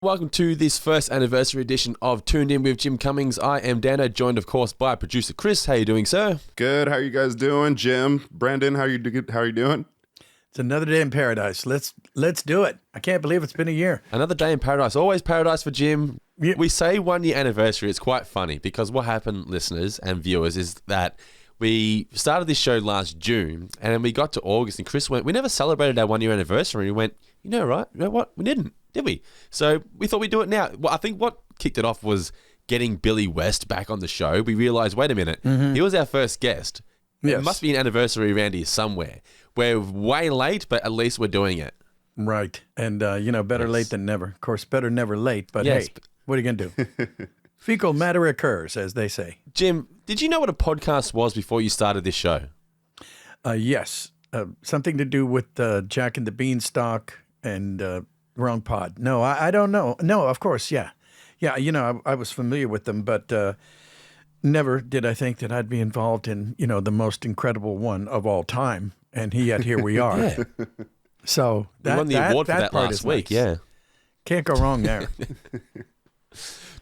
Welcome to this first anniversary edition of Tuned In with Jim Cummings. I am Dano, joined of course by producer Chris. How you doing, sir? Good. How you guys doing? Jim, Brandon, how you doing? It's another day in paradise. Let's do it. I can't believe it's been a year. Another day in paradise. Always paradise for Jim. Yeah. We say 1 year anniversary. It's quite funny because what happened, listeners and viewers, is that we started this show last June and then we got to August and Chris went, we never celebrated our 1 year anniversary. And we went, you know what? We didn't, did we? So we thought we'd do it now. Well, I think what kicked it off was getting Billy West back on the show. We realized, wait a minute, he was our first guest. Yes. There must be an anniversary around here somewhere. We're way late, but at least we're doing it. Right. And, better late than never. Of course, better never late, but Yes. hey, what are you going to do? Fecal matter occurs, as they say. Jim, did you know what a podcast was before you started this show? Yes. Something to do with Jack and the Beanstalk and wrong pod. No, I don't know. No, of course, yeah. Yeah, I was familiar with them, but never did I think that I'd be involved in, the most incredible one of all time. And yet here we are. Yeah. So We won the award for that part last is week, nice. yeah. Can't go wrong there.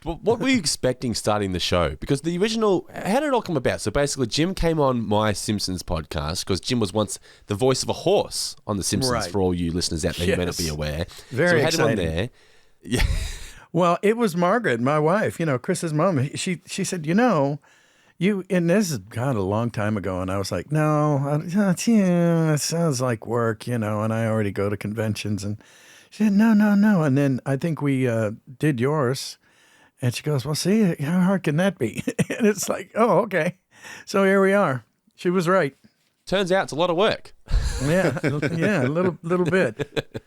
Well, what were you expecting starting the show? Because the original, how did it all come about? So basically, Jim came on my Simpsons podcast because Jim was once the voice of a horse on The Simpsons, Right. for all you listeners out there who may not Yes. be aware. Very so we had exciting. him on there. Yeah. Well, it was Margaret, my wife, Chris's mom. She said, and this is God a long time ago, and I was like, no, it sounds like work, and I already go to conventions, and she said, no, and then I think we did yours, and she goes, well, see, how hard can that be? And it's like, oh, okay, so here we are. She was right. Turns out it's a lot of work. Yeah, a little bit.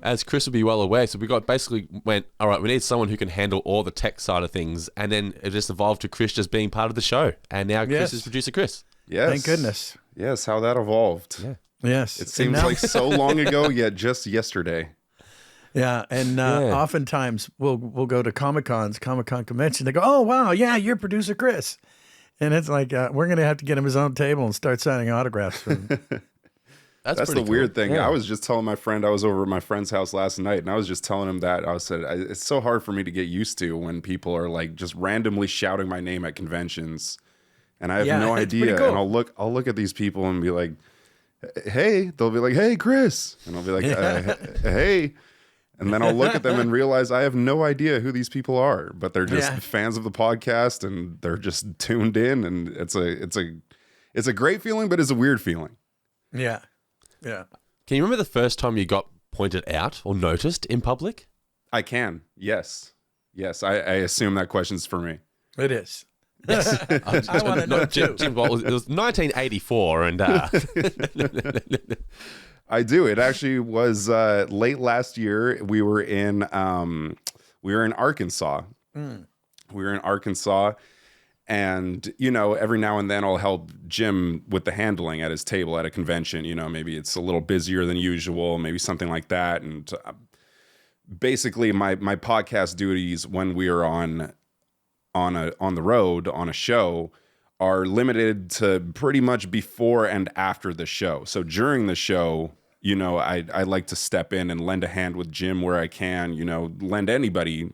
As Chris would be well aware, so we went, all right, we need someone who can handle all the tech side of things, and then it just evolved to Chris just being part of the show, and now Chris Yes. is producer Chris. Yes. Thank goodness. Yes, how that evolved. Yeah. Yes, It And seems now- like so long ago, yet just yesterday. Yeah, and Yeah. oftentimes we'll go to Comic Con convention. They go, "Oh wow, yeah, you're producer Chris," and it's like we're gonna have to get him his own table and start signing autographs. For him. That's pretty the weird cool. thing. Yeah. I was just telling my friend, I was over at my friend's house last night, and I was just telling him that it's so hard for me to get used to when people are like just randomly shouting my name at conventions, and I have Yeah, no it's pretty idea. cool. And I'll look at these people and be like, "Hey," they'll be like, "Hey, Chris," and I'll be like, "Hey." And then I'll look at them and realize I have no idea who these people are, but they're just Yeah. fans of the podcast and they're just tuned in, and it's a great feeling, but it's a weird feeling. Yeah. Can you remember the first time you got pointed out or noticed in public? I can, yes. I assume that question's for me. It is. Yes. I want to know too. Jim, it was 1984, and I do. It actually was late last year. We were in Arkansas. We were in Arkansas, and every now and then I'll help Jim with the handling at his table at a convention. Maybe it's a little busier than usual, maybe something like that. And basically, my podcast duties when we are on the road on a show are limited to pretty much before and after the show. So during the show, I like to step in and lend a hand with Jim where I can, lend anybody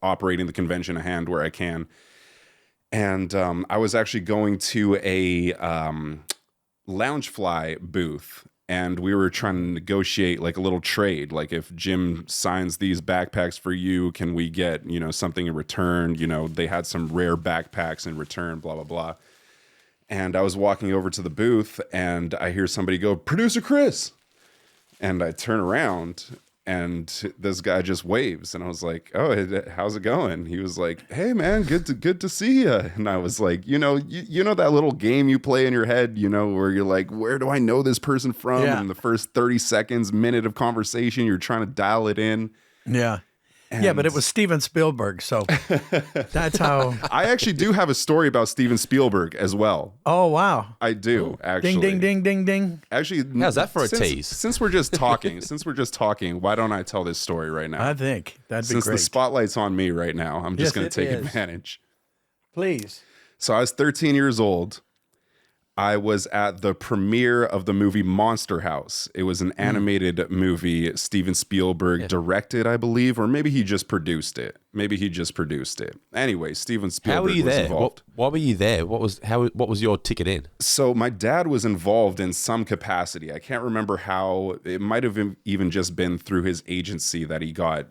operating the convention a hand where I can. And I was actually going to a Loungefly booth, and we were trying to negotiate like a little trade. Like, if Jim signs these backpacks for you, can we get, something in return? They had some rare backpacks in return, blah, blah, blah. And I was walking over to the booth and I hear somebody go, "Producer Chris." And I turn around and this guy just waves, and I was like, "Oh, how's it going?" He was like, "Hey man, good to see you." And I was like, you know that little game you play in your head, where you're like, where do I know this person from? Yeah. And the first 30 seconds, minute of conversation, you're trying to dial it in. Yeah. And Yeah, but it was Steven Spielberg, so that's how. I actually do have a story about Steven Spielberg as well. Oh wow! I do, actually. Ding, ding, ding, ding, ding. Actually, How's that for a tease? Since we're just talking, why don't I tell this story right now? I think that'd be Since great. the spotlight's on me right now, I'm just Yes, going it to take is. advantage. Please. So I was 13 years old. I was at the premiere of the movie Monster House. It was an animated movie Steven Spielberg directed, I believe, or maybe he just produced it. Anyway, Steven Spielberg How were you was there? involved. Why were you there? What was your ticket in? So my dad was involved in some capacity. I can't remember how. It might have even just been through his agency that he got,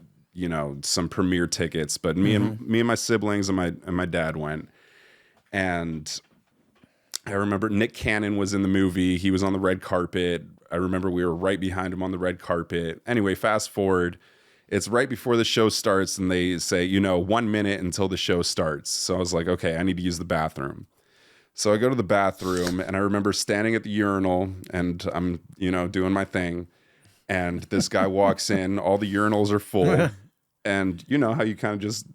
some premiere tickets. But me and my siblings and my dad went, and I remember Nick Cannon was in the movie. He was on the red carpet. I remember we were right behind him on the red carpet. Anyway, fast forward. It's right before the show starts, and they say, 1 minute until the show starts. So I was like, okay, I need to use the bathroom. So I go to the bathroom, and I remember standing at the urinal, and I'm, doing my thing. And this guy walks in. All the urinals are full. And you know how you kind of just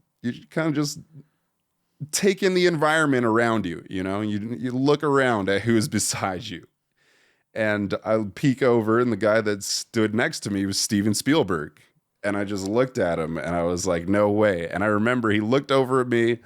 take in the environment around you, you look around at who's beside you. And I peek over, and the guy that stood next to me was Steven Spielberg. And I just looked at him, and I was like, no way. And I remember he looked over at me,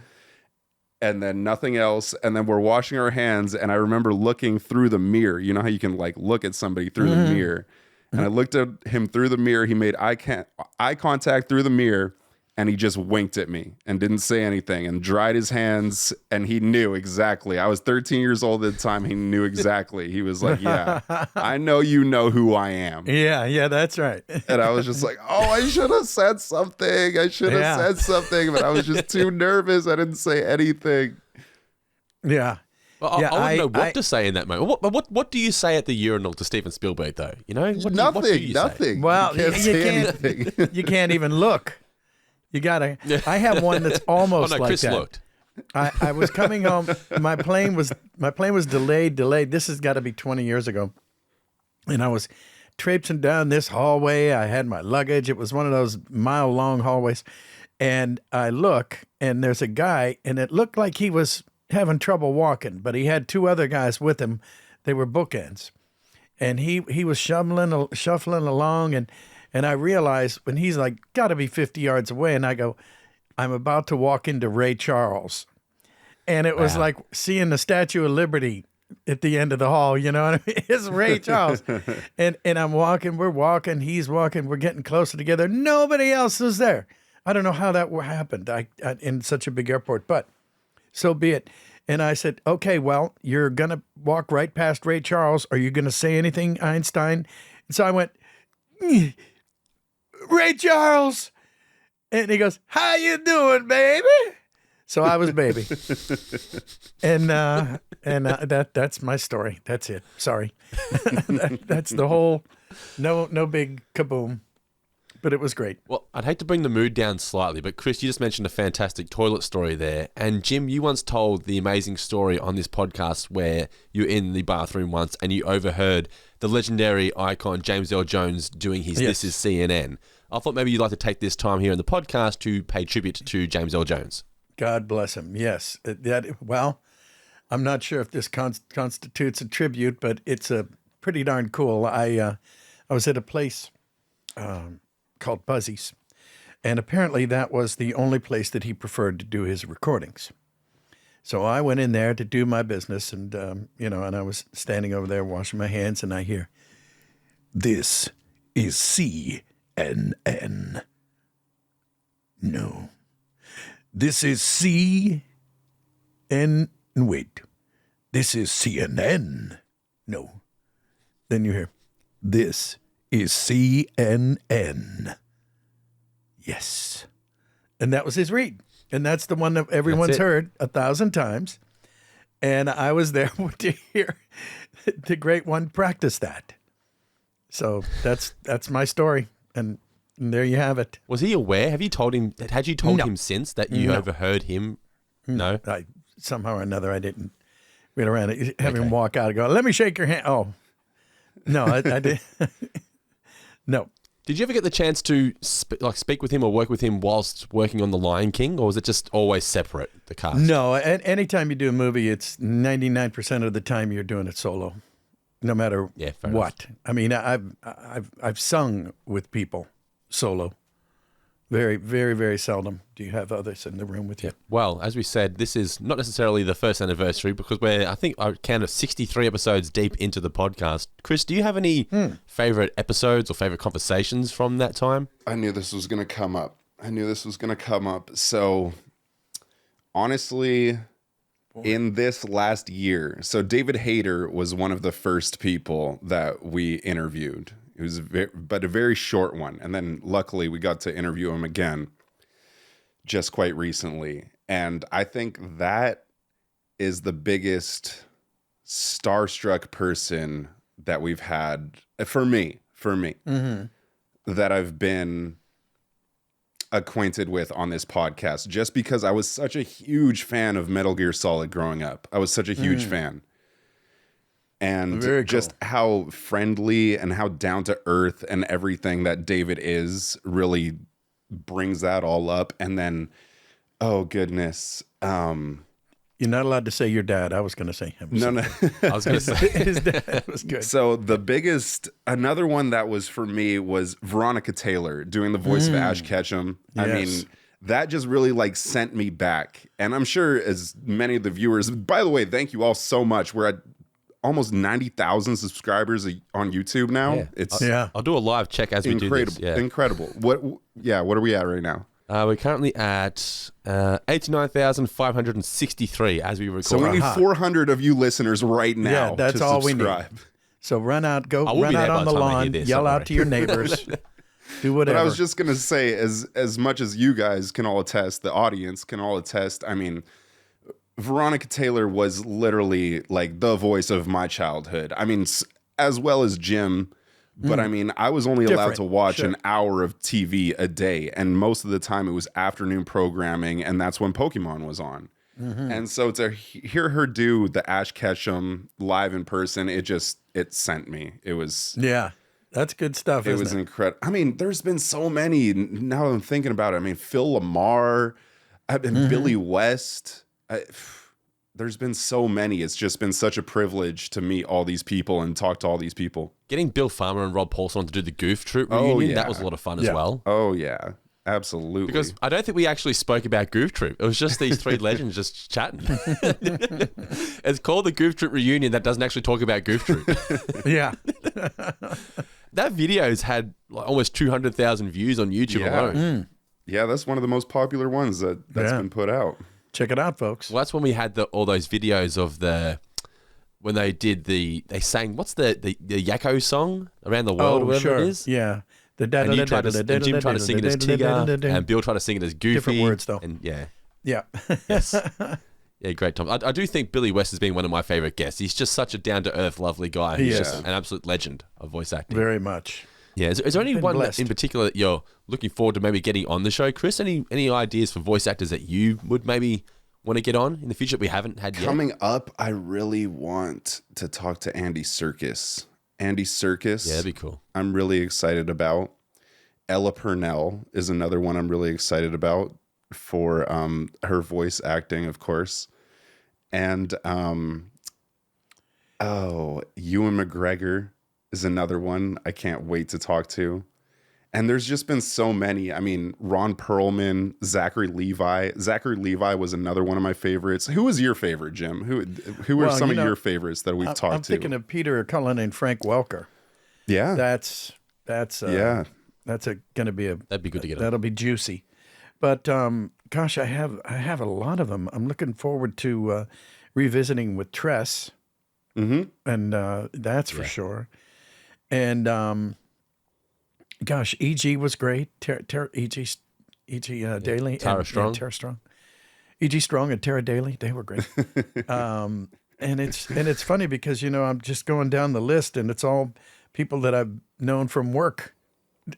and then nothing else. And then we're washing our hands, and I remember looking through the mirror. You know how you can look at somebody through the mirror? And I looked at him through the mirror. He made eye contact through the mirror, and he just winked at me and didn't say anything and dried his hands, and he knew exactly. I was 13 years old at the time. He knew exactly. He was like, yeah, I know you know who I am. Yeah, that's right. And I was just like, oh, I should have said something. But I was just too nervous. I didn't say anything. Yeah. Well, I wouldn't know what to say in that moment. What do you say at the urinal to Steven Spielberg, though? Nothing. Well, you can't even look. You gotta. I have one that's almost like Chris that. Looked. I was coming home. My plane was delayed. This has got to be 20 years ago, and I was traipsing down this hallway. I had my luggage. It was one of those mile-long hallways, and I look, and there's a guy, and it looked like he was having trouble walking, but he had two other guys with him. They were bookends, and he was shuffling along, and I realized when he's like, got to be 50 yards away, and I go, I'm about to walk into Ray Charles. And it was like seeing the Statue of Liberty at the end of the hall, you know what I mean? It's Ray Charles. and I'm walking, we're walking, he's walking, we're getting closer together. Nobody else was there. I don't know how that happened in such a big airport, but so be it. And I said, okay, well, you're going to walk right past Ray Charles. Are you going to say anything, Einstein? And so I went, Ray Charles. And he goes, how you doing, baby? So I was baby. and that's my story. That's it. Sorry. That's the whole, no big kaboom. But it was great. Well, I'd hate to bring the mood down slightly, but Chris, you just mentioned a fantastic toilet story there. And Jim, you once told the amazing story on this podcast where you're in the bathroom once and you overheard the legendary icon James Earl Jones doing his This Is CNN. I thought maybe you'd like to take this time here in the podcast to pay tribute to James Earl Jones. God bless him. Yes. Well, I'm not sure if this constitutes a tribute, but it's a pretty darn cool. I was at a place called Buzzy's, and apparently that was the only place that he preferred to do his recordings. So I went in there to do my business, and and I was standing over there washing my hands, and I hear, "This is CNN." No, this is wait, this is CNN. No, then you hear, "This is CNN." Yes. And that was his read. And that's the one that everyone's heard 1,000 times. And I was there to hear the great one practice that. So that's my story. And there you have it. Was he aware? Had you told him since that you overheard him? No. Somehow or another, I didn't read around it. Have him walk out and go, "Let me shake your hand." Oh, no, I did. No. Did you ever get the chance to speak with him or work with him whilst working on The Lion King, or was it just always separate, the cast? No, anytime you do a movie, it's 99% of the time you're doing it solo, no matter what. Enough. I mean, I've sung with people solo Very, very, very seldom do you have others in the room with you. Well, as we said, this is not necessarily the first anniversary because I think I counted 63 episodes deep into the podcast. Chris, do you have any favorite episodes or favorite conversations from that time? I knew this was going to come up. So, honestly, in this last year, so David Hayter was one of the first people that we interviewed. It was but a very short one. And then luckily we got to interview him again just quite recently. And I think that is the biggest starstruck person that we've had for me, that I've been acquainted with on this podcast, just because I was such a huge fan of Metal Gear Solid growing up. I was such a huge fan. And Very just how friendly and how down to earth and everything that David is really brings that all up. And then, oh goodness. You're not allowed to say your dad. I was going to say him. No. I was going to say. His dad was good. So another one that was for me was Veronica Taylor doing the voice of Ash Ketchum. I mean, that just really like sent me back. And I'm sure as many of the viewers, by the way, thank you all so much. We're at almost 90,000 subscribers on YouTube now. Yeah. It's I'll do a live check as we do this. Yeah. Incredible. What are we at right now? We're currently at 89,563 as we record. So we need 400 of you listeners right now. Yeah, that's to all subscribe. we need. So run out on the by the time I hear lawn, this, yell don't out worry. to your neighbors, do whatever. But I was just gonna say, as much as you guys can all attest, the audience can all attest. I mean, Veronica Taylor was literally like the voice of my childhood. I mean, as well as Jim. But I mean, I was only allowed to watch an hour of TV a day. And most of the time it was afternoon programming. And that's when Pokemon was on. And so to hear her do the Ash Ketchum live in person, it sent me. It was... Yeah, that's good stuff, It was incredible. I mean, there's been so many, now that I'm thinking about it. I mean, Phil Lamar, and Billy West. There's been so many. It's just been such a privilege to meet all these people and talk to all these people. Getting Bill Farmer and Rob Paulson to do the Goof Troop reunion, yeah. that was a lot of fun as well. Oh, yeah. Absolutely. Because I don't think we actually spoke about Goof Troop. It was just these three legends just chatting. It's called the Goof Troop reunion that doesn't actually talk about Goof Troop. Yeah. That video's had like almost 200,000 views on YouTube alone. Yeah, that's one of the most popular ones that's been put out. Check it out, folks. Well, that's when we had all those videos of when they did they sang, what's the Yakko song Around the World, or whatever it is? Yeah. And Jim tried to sing it as Tigger, and Bill tried to sing it as Goofy. Different words, though. And yeah. Yes. Yeah, great, Tom. I do think Billy West has been one of my favorite guests. He's just such a down-to-earth, lovely guy. He's just an absolute legend of voice acting. Very much. Yeah, is there anyone blessed. in particular that you're looking forward to maybe getting on the show, Chris? Any ideas for voice actors that you would maybe want to get on in the future that we haven't had yet? Coming up, I really want to talk to Andy Serkis. Andy Serkis. Yeah, that'd be cool. I'm really excited about. Ella Purnell is another one I'm really excited about for her voice acting, of course. And Ewan McGregor is another one I can't wait to talk to. And there's just been so many. I mean, Ron Perlman, Zachary Levi. Zachary Levi was another one of my favorites. Who was your favorite, Jim? Who are some of your favorites that we've talked to? I'm thinking of Peter Cullen and Frank Welker. Yeah. That's going to be That'd be good to get on. That'll be juicy. But gosh, I have a lot of them. I'm looking forward to revisiting with Tress. And that's for sure. And gosh, E.G. was great. E.G. Daly. Tara Strong. Tara Strong. E.G. Strong and Tara Daly, they were great. And it's funny because, I'm just going down the list and it's all people that I've known from work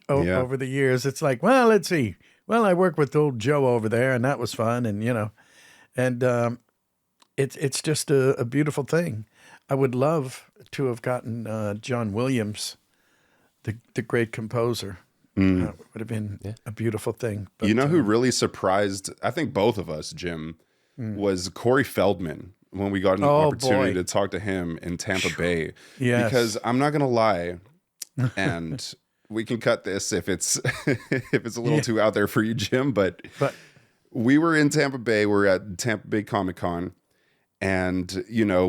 over the years. It's like, well, let's see. Well, I worked with old Joe over there and that was fun. And, it's just a beautiful thing. I would love to have gotten John Williams, the great composer. Would have been a beautiful thing. But, who really surprised, I think both of us, Jim, was Corey Feldman when we got an opportunity to talk to him in Tampa Bay. Yes. Because I'm not going to lie, and we can cut this if it's if it's a little too out there for you, Jim. But we were in Tampa Bay. We're at Tampa Bay Comic-Con. And, you know,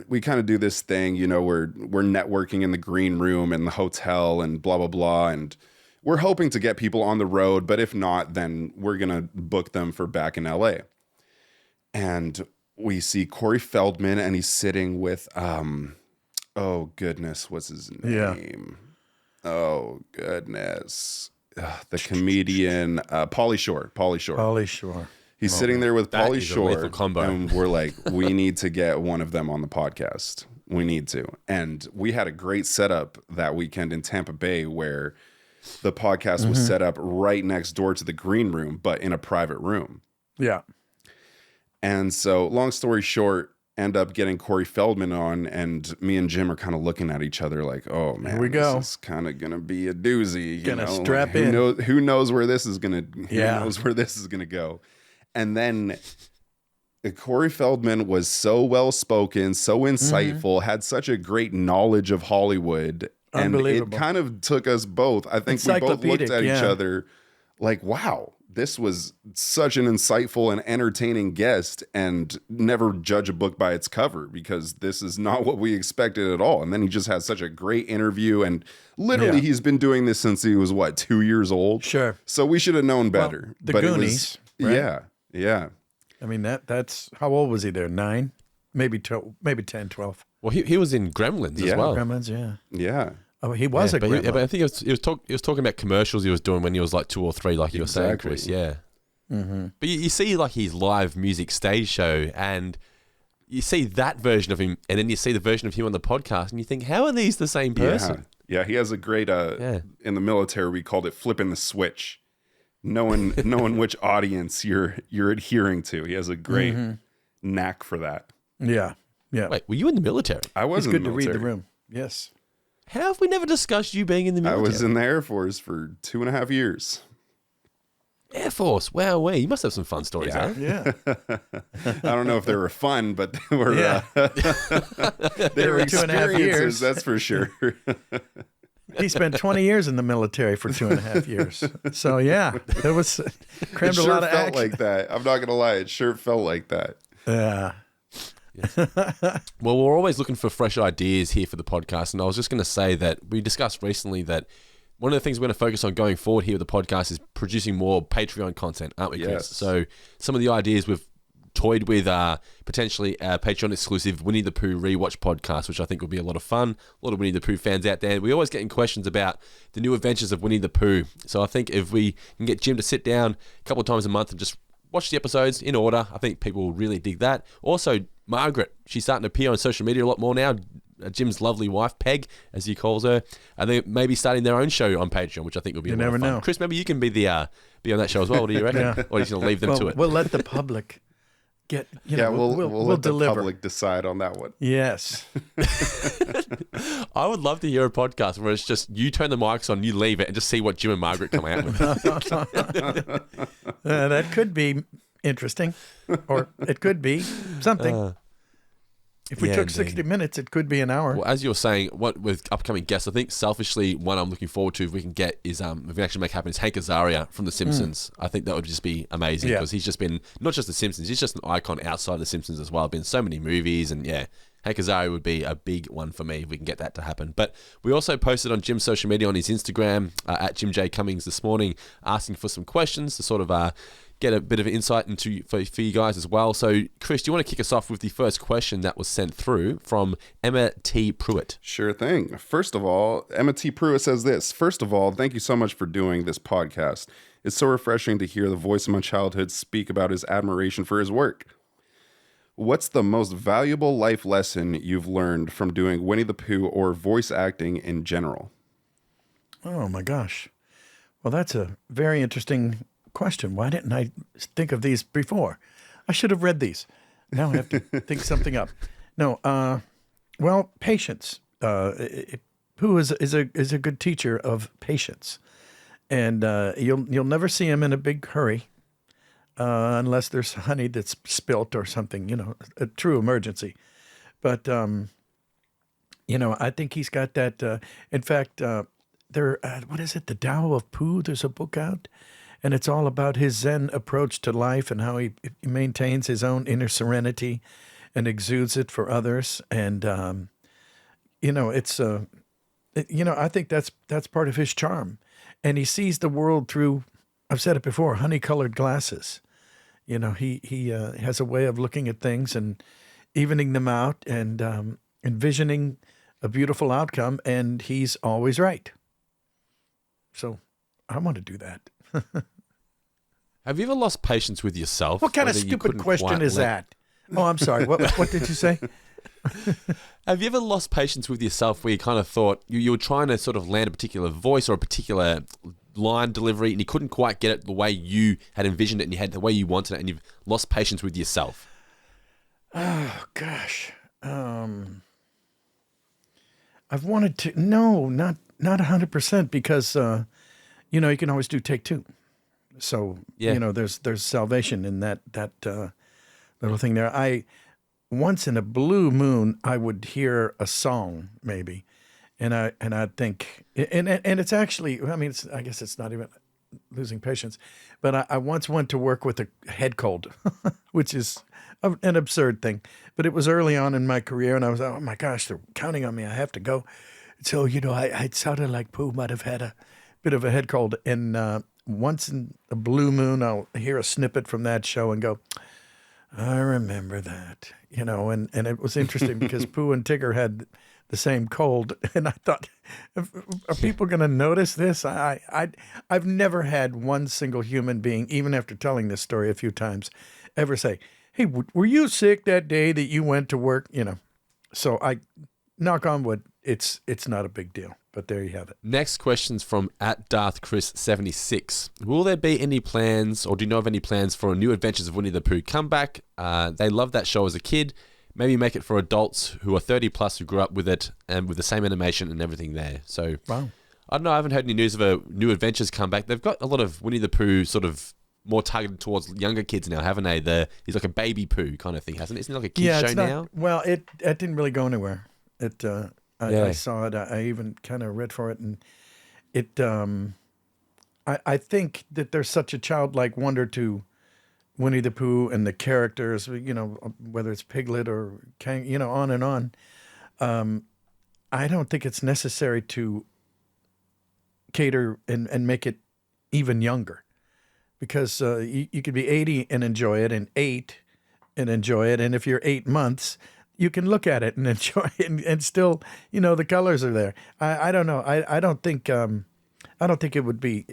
we kind of do this thing, you know, we're networking in the green room and the hotel and blah, blah, blah. And we're hoping to get people on the road. But if not, then we're going to book them for back in LA. And we see Corey Feldman, and he's sitting with, oh, goodness, what's his name? Yeah. Oh, goodness. The comedian, Pauly Shore. Pauly Shore. He's sitting there with Pauly Shore, combo. And we're like, we need to get one of them on the podcast. We need to. And we had a great setup that weekend in Tampa Bay where the podcast was set up right next door to the green room, but in a private room. Yeah. And so, long story short, end up getting Corey Feldman on, and me and Jim are kind of looking at each other like, oh, man, here we go. This is kind of going to be a doozy. Gonna strap in. Who knows where this is going to, who knows where this is going to go. And then Corey Feldman was so well-spoken, so insightful, had such a great knowledge of Hollywood. And it kind of took us both. I think we both looked at each other like, wow, this was such an insightful and entertaining guest, and never judge a book by its cover, because this is not what we expected at all. And then he just had such a great interview, and literally he's been doing this since he was, 2 years old? Sure. So we should have known better. Well, the Goonies. Right? Yeah. I mean, that's how old was he there? 9? Maybe 10, 12. Well, he was in Gremlins as well. Gremlins, yeah. Oh, he was a gremlin. But I think he was talking about commercials he was doing when he was like 2 or 3, like you were saying, Chris. Yeah. Mm-hmm. But you see like his live music stage show, and you see that version of him, and then you see the version of him on the podcast, and you think, how are these the same person? Yeah, he has a great, in the military, we called it flipping the switch. Knowing which audience you're adhering to. He has a great knack for that. Yeah. Wait, were you in the military? I was. It's in good the military. to read the room. Yes. How have we never discussed you being in the military? I was in the Air Force for 2.5 years. Air Force. Wow, you must have some fun stories, eh? Yeah. I don't know if they were fun, but they were. They were 2.5 years. That's for sure. He spent 20 years in the military for 2.5 years. So yeah, it was crammed a lot of felt action. like that. I'm not gonna lie, it sure felt like that. Yeah. Well, we're always looking for fresh ideas here for the podcast, and I was just going to say that we discussed recently that one of the things we're going to focus on going forward here with the podcast is producing more Patreon content, aren't we, Chris? Yes. So some of the ideas we've toyed with potentially a Patreon exclusive Winnie the Pooh rewatch podcast, which I think will be a lot of fun. A lot of Winnie the Pooh fans out there. We always getting questions about the new adventures of Winnie the Pooh. So I think if we can get Jim to sit down a couple of times a month and just watch the episodes in order, I think people will really dig that. Also, Margaret, she's starting to appear on social media a lot more now. Jim's lovely wife, Peg, as he calls her, and they may be starting their own show on Patreon, which I think will be a lot of fun. Know. Chris, maybe you can be on that show as well. What do you reckon? Or are you going to leave them to it? We'll let the public get. We'll let deliver. the public decide on that one. Yes. I would love to hear a podcast where it's just you turn the mics on, you leave it, and just see what Jim and Margaret come out with. That could be interesting, or it could be something. If we took 60 minutes, it could be an hour. Well, as you're saying, what with upcoming guests, I think selfishly one I'm looking forward to if we can get is if we actually make happen is Hank Azaria from The Simpsons. I think that would just be amazing because he's just been not just The Simpsons, he's just an icon outside The Simpsons as well. Been in so many movies, and Hank Azaria would be a big one for me if we can get that to happen. But we also posted on Jim's social media on his Instagram at Jim J Cummings this morning, asking for some questions to sort of get a bit of insight into for you guys as well. So, Chris, do you want to kick us off with the first question that was sent through from Emma T. Pruitt? Sure thing. First of all, Emma T. Pruitt says this. First of all, thank you so much for doing this podcast. It's so refreshing to hear the voice of my childhood speak about his admiration for his work. What's the most valuable life lesson you've learned from doing Winnie the Pooh or voice acting in general? Oh, my gosh. Well, that's a very interesting question. Why didn't I think of these before? I should have read these. Now I have to think something up. No, well, patience. Pooh is a good teacher of patience, and you'll never see him in a big hurry unless there's honey that's spilt or something. A true emergency. But I think he's got that. In fact, what is it? The Tao of Pooh. There's a book out, and it's all about his Zen approach to life and how he maintains his own inner serenity and exudes it for others. And it's I think that's part of his charm, and he sees the world through. I've said it before, honey-colored glasses. He has a way of looking at things and evening them out and envisioning a beautiful outcome, and he's always right. So I want to do that. Have you ever lost patience with yourself? What kind of stupid question is that? Oh, I'm sorry. What did you say? Have you ever lost patience with yourself where you kind of thought you were trying to sort of land a particular voice or a particular line delivery and you couldn't quite get it the way you had envisioned it and you had the way you wanted it and you've lost patience with yourself? Oh, gosh. I've wanted to, no, not 100% because, you can always do take two. So, there's salvation in that little thing there. Once in a blue moon, I would hear a song maybe, and I'd think, and it's actually, I guess it's not even losing patience, but I once went to work with a head cold, which is an absurd thing, but it was early on in my career, and I was, oh my gosh, they're counting on me, I have to go. So, I sounded like Pooh might have had a bit of a head cold, and once in a blue moon, I'll hear a snippet from that show and go, I remember that, and it was interesting because Pooh and Tigger had the same cold, and I thought, are people going to notice this? I've never had one single human being, even after telling this story a few times, ever say, hey, were you sick that day that you went to work? So I knock on wood, it's not a big deal. But there you have it. Next question's from @DarthChris76. Will there be any plans, or do you know of any plans for a new Adventures of Winnie the Pooh comeback? They loved that show as a kid. Maybe make it for adults who are 30 plus who grew up with it and with the same animation and everything there. So, wow. I don't know. I haven't heard any news of a new Adventures comeback. They've got a lot of Winnie the Pooh sort of more targeted towards younger kids now, haven't they? He's like a baby Pooh kind of thing, hasn't it? Isn't it like a kid's show now? Well, it didn't really go anywhere. I saw it. I even kind of read for it, and it. I think that there's such a childlike wonder to Winnie the Pooh and the characters. Whether it's Piglet or Kang, on and on. I don't think it's necessary to cater and make it even younger, because you could be 80 and enjoy it, and 8 and enjoy it, and if you're 8 months, you can look at it and enjoy it, and still, the colors are there. I don't know. I don't think it would be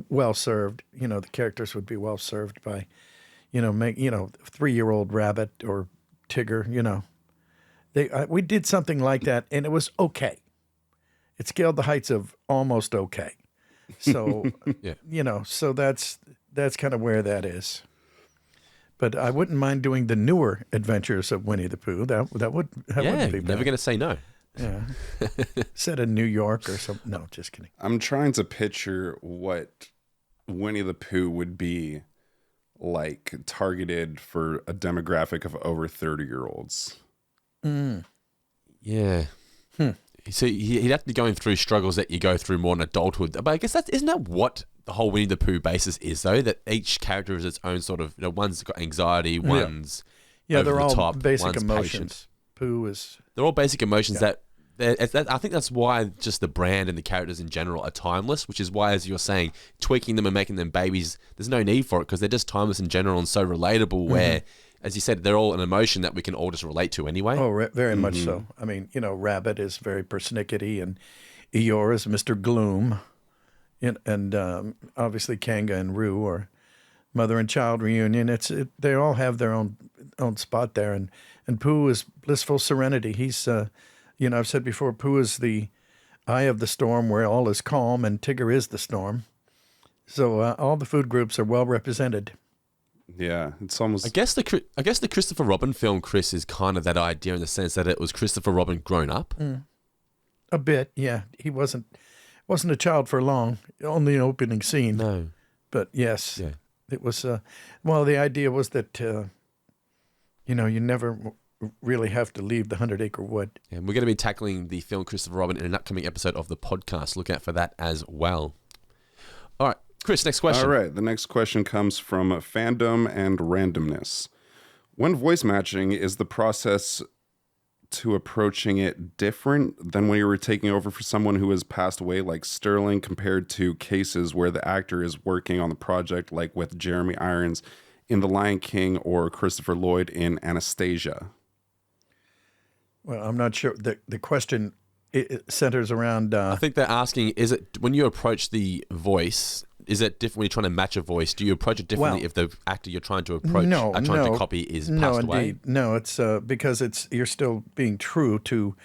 well served. The characters would be well served by, 3-year-old Rabbit or Tigger. We did something like that, and it was okay. It scaled the heights of almost okay. So, so that's kind of where that is. But I wouldn't mind doing the newer Adventures of Winnie the Pooh. That wouldn't be bad. Never going to say no. Yeah. Set in New York or something. No, just kidding. I'm trying to picture what Winnie the Pooh would be like targeted for a demographic of over 30-year-olds. Yeah. So he'd have to be going through struggles that you go through more in adulthood. But I guess isn't that what the whole Winnie the Pooh basis is, though? That each character is its own sort of, one's got anxiety, one's over they're the all top, basic one's emotions. patient. Pooh is... They're all basic emotions that I think that's why just the brand and the characters in general are timeless, which is why, as you're saying, tweaking them and making them babies, there's no need for it because they're just timeless in general and so relatable where, as you said, they're all an emotion that we can all just relate to anyway. Oh, very much so. I mean, Rabbit is very persnickety, and Eeyore is Mr. Gloom, and obviously Kanga and Roo are mother and child reunion. They all have their own spot there, and Pooh is blissful serenity. He's, I've said before, Pooh is the eye of the storm where all is calm, and Tigger is the storm. So all the food groups are well represented. Yeah, it's almost. I guess the Christopher Robin film, Chris, is kind of that idea in the sense that it was Christopher Robin grown up. A bit, yeah. He wasn't a child for long. Only an opening scene. No, but yes, yeah. It was. The idea was that you never really have to leave the 100-acre wood. And we're going to be tackling the film Christopher Robin in an upcoming episode of the podcast. Look out for that as well. All right, Chris, next question. All right, the next question comes from Fandom and Randomness. When voice matching, is the process to approaching it different than when you were taking over for someone who has passed away, like Sterling, compared to cases where the actor is working on the project, like with Jeremy Irons in The Lion King or Christopher Lloyd in Anastasia? Well, I'm not sure. The question it centers around... I think they're asking, is it when you approach the voice, is it different when you're trying to match a voice? Do you approach it differently if the actor you're trying to approach, trying to copy is passed away? No, it's because you're still being true to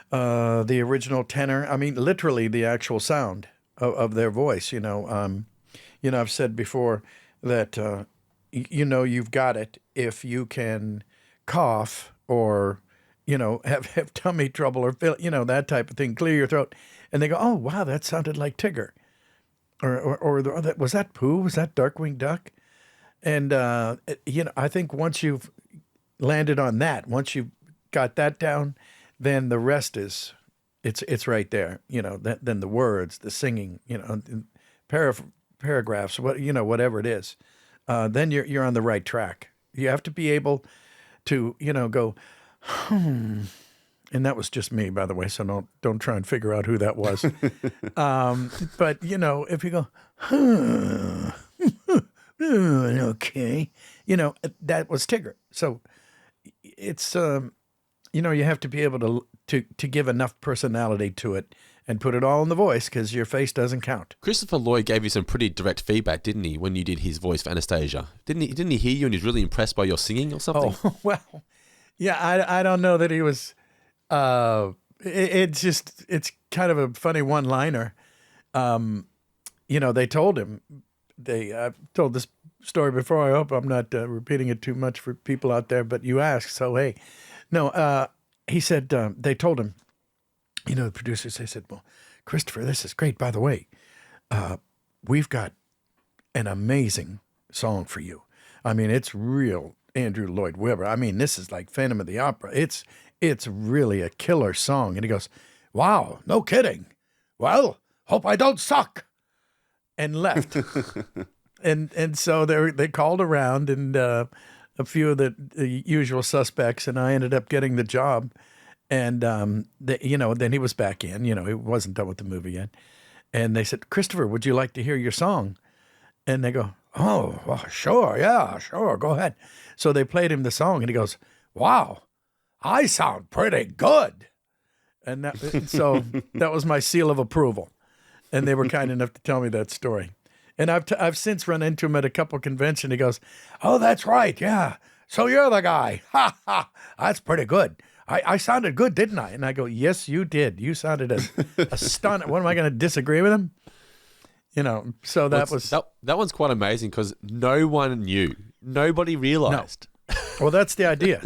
the original tenor. I mean, literally the actual sound of their voice. I've said before that you've got it if you can cough or have tummy trouble or feel that type of thing, clear your throat, and they go, oh wow, that sounded like Tigger. Or was that Pooh? Was that Darkwing Duck? And I think once you've landed on that, once you've got that down, then the rest is it's right there. Then the words, the singing, paragraphs, whatever it is, then you're on the right track. You have to be able to go, and that was just me, by the way, so don't try and figure out who that was. But, if you go, okay, that was Tigger. So it's, you have to be able to give enough personality to it and put it all in the voice because your face doesn't count. Christopher Lloyd gave you some pretty direct feedback, didn't he, when you did his voice for Anastasia? Didn't he hear you and he's really impressed by your singing or something? Oh, well, yeah, I don't know that he was... it's kind of a funny one-liner. They told him, I've told this story before. I hope I'm not repeating it too much for people out there, but you asked, so hey. No, he said, they told him, the producers, they said, well, Christopher, this is great. By the way, we've got an amazing song for you. I mean, it's real Andrew Lloyd Webber. I mean, this is like Phantom of the Opera. It's really a killer song. And he goes, wow, no kidding. Well, hope I don't suck. And left. and so they called around and a few of the usual suspects, and I ended up getting the job. And, then he was back in. He wasn't done with the movie yet. And they said, Christopher, would you like to hear your song? And they go, oh, well, sure, yeah, sure, go ahead. So they played him the song, and he goes, wow. I sound pretty good. And so that was my seal of approval. And they were kind enough to tell me that story. And I've since run into him at a couple conventions. He goes, oh, that's right. Yeah. So you're the guy. Ha, ha. That's pretty good. I sounded good, didn't I? And I go, yes, you did. You sounded a stunt. What, am I going to disagree with him? So that was... That one's quite amazing because no one knew. Nobody realized. No. Well, that's the idea.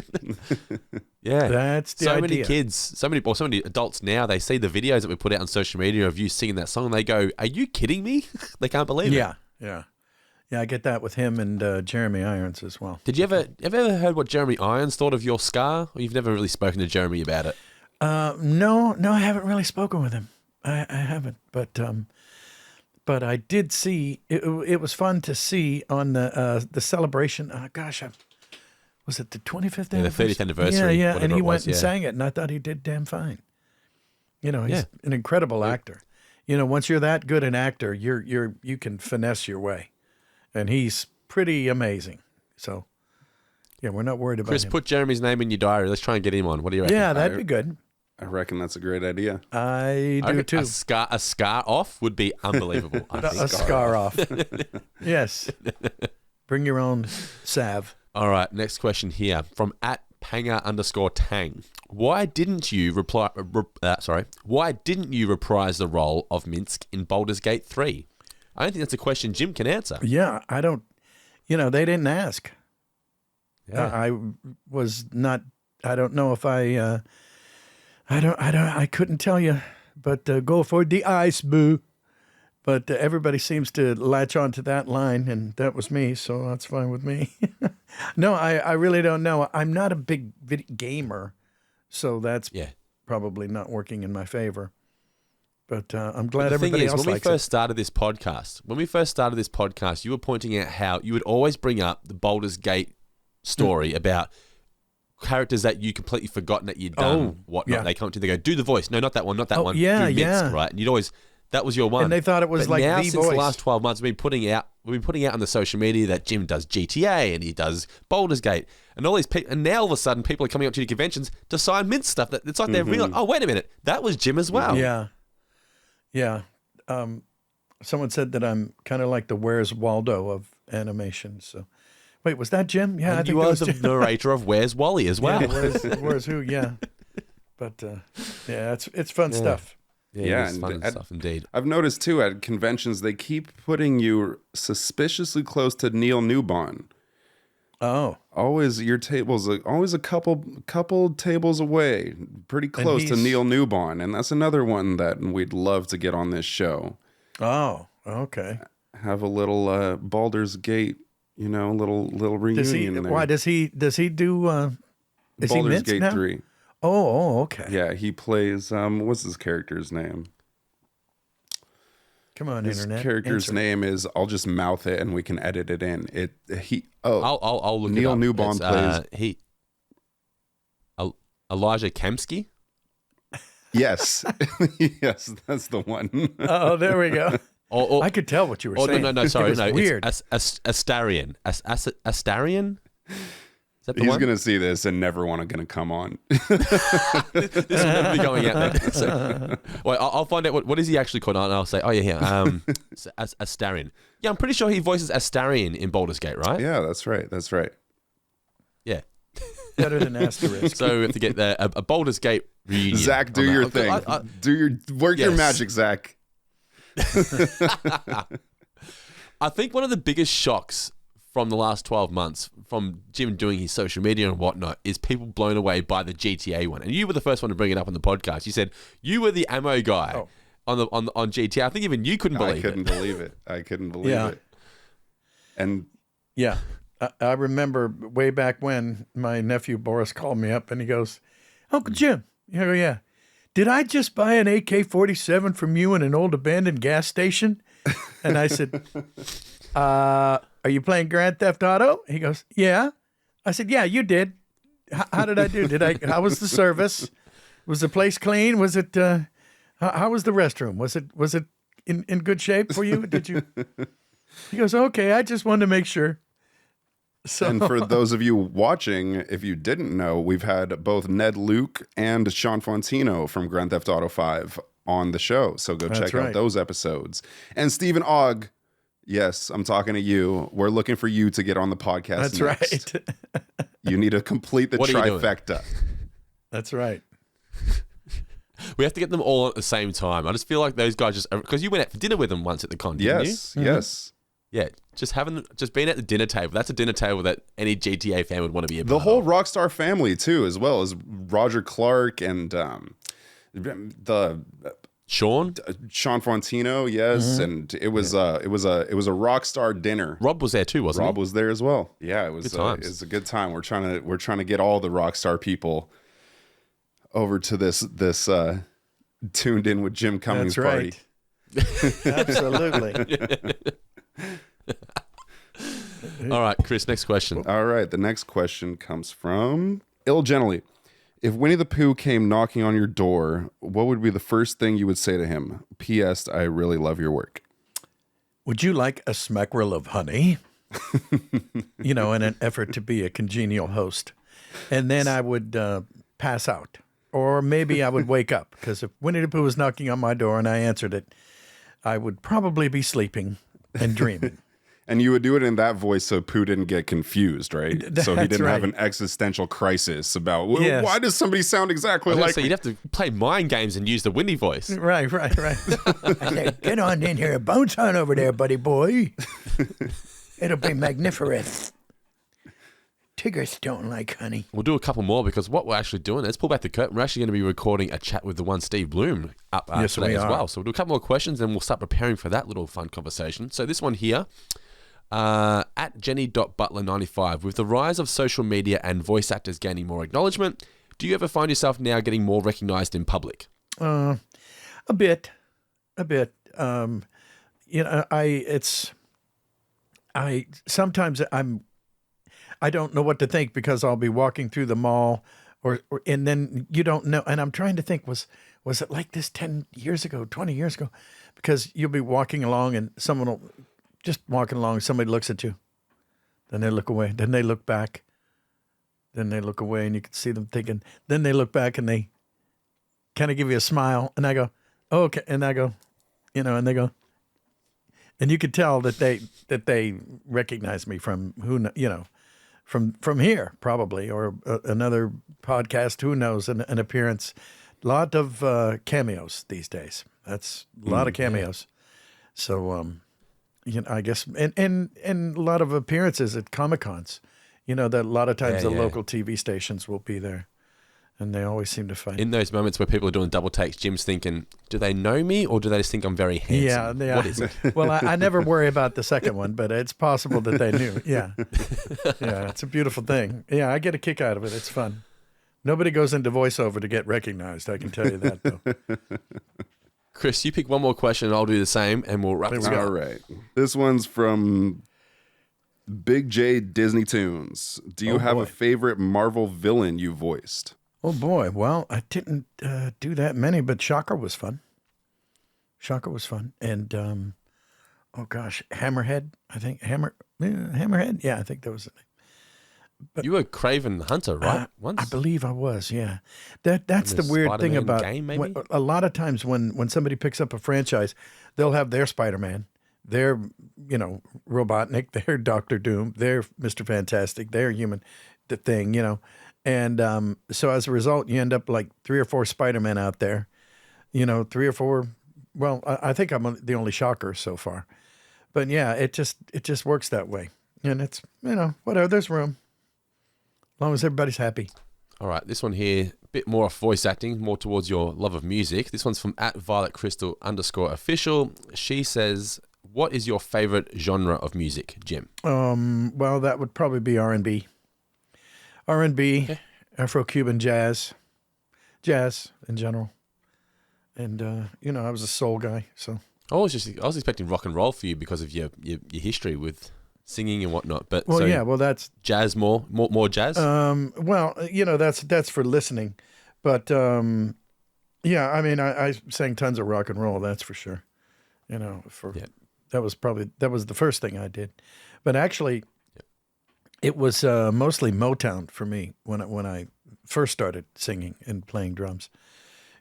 Yeah. That's the idea. So many adults now, they see the videos that we put out on social media of you singing that song and they go, are you kidding me? They can't believe it. Yeah. I get that with him and Jeremy Irons as well. Did you ever heard what Jeremy Irons thought of your scar? Or you've never really spoken to Jeremy about it? No, I haven't really spoken with him. I haven't, but I did see, it was fun to see on the celebration. Was it the 25th anniversary? The 30th anniversary. Yeah, and he went and sang it, and I thought he did damn fine. He's an incredible actor. Once you're that good an actor, you can finesse your way, and he's pretty amazing. So, yeah, we're not worried about Chris, him. put Jeremy's name in your diary. Let's try and get him on. What do you reckon? Yeah, that'd be good. I reckon that's a great idea. I do too. A scar off would be unbelievable. A scar off. Yes. Bring your own salve. All right, next question here from @Panga_Tang. Why didn't you Why didn't you reprise the role of Minsk in Baldur's Gate 3? I don't think that's a question Jim can answer. Yeah, I don't. They didn't ask. Yeah. I was not. I don't know if I. I couldn't tell you, but go for the ice, boo. But everybody seems to latch on to that line, and that was me, so that's fine with me. No, I really don't know. I'm not a big gamer, so that's probably not working in my favor. But I'm glad everybody else likes it. When we first started this podcast, you were pointing out how you would always bring up the Baldur's Gate story about characters that you completely forgotten that you'd done, whatnot. They come up to you, they go, do the voice. No, not that one, not that one. Yeah, do Minsk, right? And you'd always, that was your one. And they thought it was but like now, the since voice. the last 12 months, we've been putting out on the social media that Jim does GTA and he does Baldur's Gate. And all these people, and now all of a sudden people are coming up to the conventions to sign Mint stuff. That it's like they're realizing, oh, wait a minute, that was Jim as well. Yeah. Yeah. Someone said that I'm kind of like the Where's Waldo of animation. So, wait, was that Jim? Yeah, and I think you that were was the Jim. narrator of Where's Wally as well. Yeah, where's who? Yeah. But yeah, it's fun stuff. Yeah, it's fun stuff indeed. I've noticed too at conventions they keep putting you suspiciously close to Neil Newbon. Oh, always your table's always a couple tables away, pretty close to Neil Newbon, and that's another one that we'd love to get on this show. Oh, okay. Have a little Baldur's Gate, little reunion. Why does he do? Is Baldur's he Minsk Gate now? 3. Oh, okay. Yeah, he plays. What's his character's name? Come on, His internet. character's name is. I'll just mouth it, and we can edit it in. I'll look Neil it up. Newbon plays. Elijah Kemsky. Yes, yes, that's the one. Oh, there we go. I could tell what you were saying. No, sorry, no, weird. It's Astarion. Astarion. Is that the He's one? gonna see this and never want to come on. This will never be going out there. So, wait, I'll find out what is he actually called, and I'll say, oh yeah, Astarion. Yeah, I'm pretty sure he voices Astarion in Baldur's Gate, right? Yeah, that's right. That's right. Yeah. Better than asterisk. So we have to get a Baldur's Gate reunion. Zach, do your thing. Work your magic, Zach. I think one of the biggest shocks from the last 12 months from Jim doing his social media and whatnot is people blown away by the GTA one. And you were the first one to bring it up on the podcast. You said you were the ammo guy on GTA. I think even you couldn't believe it. I couldn't believe it. And yeah, I remember way back when my nephew Boris called me up and he goes, Uncle Jim, yeah. Did I just buy an AK-47 from you in an old abandoned gas station? And I said, are you playing Grand Theft Auto? He goes, yeah. I said, yeah, you did. How did I do? How was the service? Was the place clean? Was it, how was the restroom? Was it in good shape for you? Did you? He goes, okay, I just wanted to make sure. So, and for those of you watching, if you didn't know, we've had both Ned Luke and Sean Fontino from Grand Theft Auto 5 on the show. So go check out those episodes. And Stephen Ogg, yes, I'm talking to you. We're looking for you to get on the podcast That's next. right. You need to complete the trifecta. That's right. We have to get them all at the same time. I just feel like those guys because you went out for dinner with them once at the con, didn't you? Yes. Yeah, just being at the dinner table. That's a dinner table that any GTA fan would want to be a part The whole of. Rockstar family too, as well as Roger Clark and the Sean Fontino, yes, and it was a Rockstar dinner. Rob was there too, wasn't he? Rob was there as well. Yeah, it was a good time. We're trying to get all the Rockstar people over to this Tuned In with Jim Cummings party. Absolutely. All right, Chris, next question. All right, the next question comes from Ill Gently. If Winnie the Pooh came knocking on your door, what would be the first thing you would say to him? P.S. I really love your work. Would you like a smackerel of honey? In an effort to be a congenial host. And then I would pass out. Or maybe I would wake up. Because if Winnie the Pooh was knocking on my door and I answered it, I would probably be sleeping and dreaming. And you would do it in that voice so Pooh didn't get confused, right? So he didn't have an existential crisis about, why does somebody sound exactly like me? You'd have to play mind games and use the Winnie voice. Right. I said, get on in here. Bones on over there, buddy boy. It'll be magniferous. Tigers don't like honey. We'll do a couple more because what we're actually doing, let's pull back the curtain. We're actually going to be recording a chat with the one Steve Bloom up today as well. So we'll do a couple more questions and we'll start preparing for that little fun conversation. So this one here, At Jenny.Butler95, with the rise of social media and voice actors gaining more acknowledgement, do you ever find yourself now getting more recognized in public? A bit. Sometimes I don't know what to think because I'll be walking through the mall and then you don't know. And I'm trying to think, was it like this 10 years ago, 20 years ago? Because you'll be walking along and someone will just walking along. Somebody looks at you. Then they look away. Then they look back. Then they look away and you can see them thinking. Then they look back and they kind of give you a smile. And I go, oh, okay. And I go, and they go, and you could tell that they recognize me from from here probably, or another podcast, who knows, an appearance. A lot of cameos these days. That's a lot of cameos. So, I guess, and a lot of appearances at Comic-Cons. That a lot of times the local TV stations will be there. And they always seem to find in those moments where people are doing double takes, Jim's thinking, do they know me or do they just think I'm very handsome? Yeah. What is it? Well, I never worry about the second one, but it's possible that they knew. Yeah. Yeah, it's a beautiful thing. Yeah, I get a kick out of it. It's fun. Nobody goes into voiceover to get recognized, I can tell you that, though. Chris, you pick one more question and I'll do the same and we'll wrap this up. All right. This one's from Big J Disney Toons. Do you have a favorite Marvel villain you voiced? Oh, boy. Well, I didn't do that many, but Shocker was fun. And, oh, gosh, Hammerhead, I think. Hammerhead? Yeah, I think that was it. But, you were Craven the Hunter, right? I believe I was, yeah. That's the weird thing about game, maybe? A lot of times when somebody picks up a franchise, they'll have their Spider-Man, their, Robotnik, their Doctor Doom, their Mr. Fantastic, their Human, the Thing, And so as a result, you end up like 3 or 4 Spider-Men out there, 3 or 4. Well, I think I'm the only Shocker so far. But yeah, it just works that way. And it's, whatever, there's room. As long as everybody's happy. All right, this one here, a bit more voice acting, more towards your love of music. This one's from @VioletCrystal_official. She says, what is your favorite genre of music, Jim? Well, that would probably be R&B. R&B, okay. Afro-Cuban jazz in general. And, I was a soul guy, so. I was expecting rock and roll for you because of your history with singing and whatnot. But that's jazz more jazz. That's for listening, but I sang tons of rock and roll. That's for sure. That was the first thing I did, but actually, it was mostly Motown for me when I first started singing and playing drums.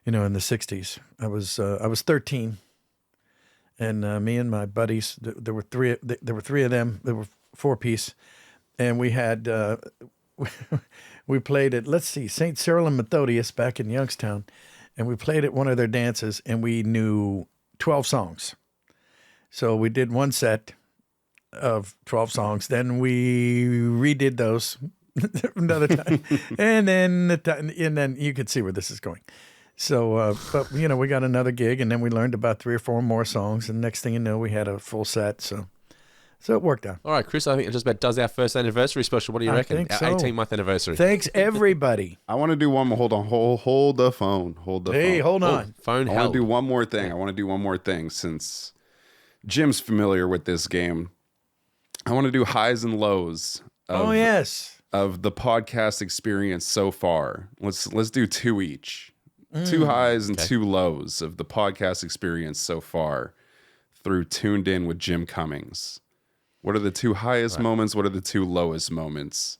In the '60s, I was 13. And me and my buddies, there were three of them. There were 4-piece, and we had we played at St. Cyril and Methodius back in Youngstown, and we played at one of their dances, and we knew 12 songs. So we did one set of 12 songs. Then we redid those another time, and then you could see where this is going. So, but we got another gig, and then we learned about 3 or 4 more songs, and next thing you know, we had a full set. So it worked out. All right, Chris, I think it just about does our first anniversary special. What do you reckon? Think our so. 18-month anniversary. Thanks, everybody. I want to do one more. Hold on. Hold the phone. Hold the phone. Hey, hold on. Phone I want to do one more thing. Since Jim's familiar with this game, I want to do highs and lows. Oh, yes. Of the podcast experience so far. Let's do 2 each. 2 highs and 2 lows of the podcast experience so far through Tuned In with Jim Cummings. What are the 2 highest moments? What are the 2 lowest moments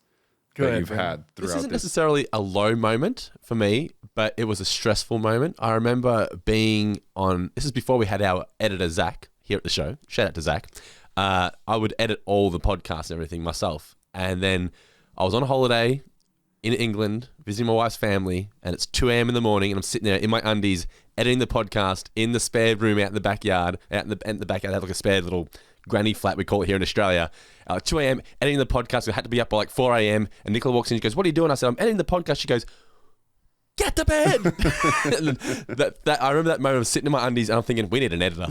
that you've had throughout this? Isn't necessarily a low moment for me, but it was a stressful moment. I remember being on, this is before we had our editor, Zach, here at the show. Shout out to Zach. I would edit all the podcasts and everything myself. And then I was on a holiday in England, visiting my wife's family, and it's 2 a.m. in the morning, and I'm sitting there in my undies, editing the podcast in the spare room out in the backyard. Out in the backyard, I had like a spare little granny flat, we call it here in Australia. 2 a.m., editing the podcast. I had to be up by like 4 a.m., and Nicola walks in, she goes, what are you doing? I said, I'm editing the podcast. She goes, get to bed. And I remember that moment of sitting in my undies and I'm thinking, we need an editor.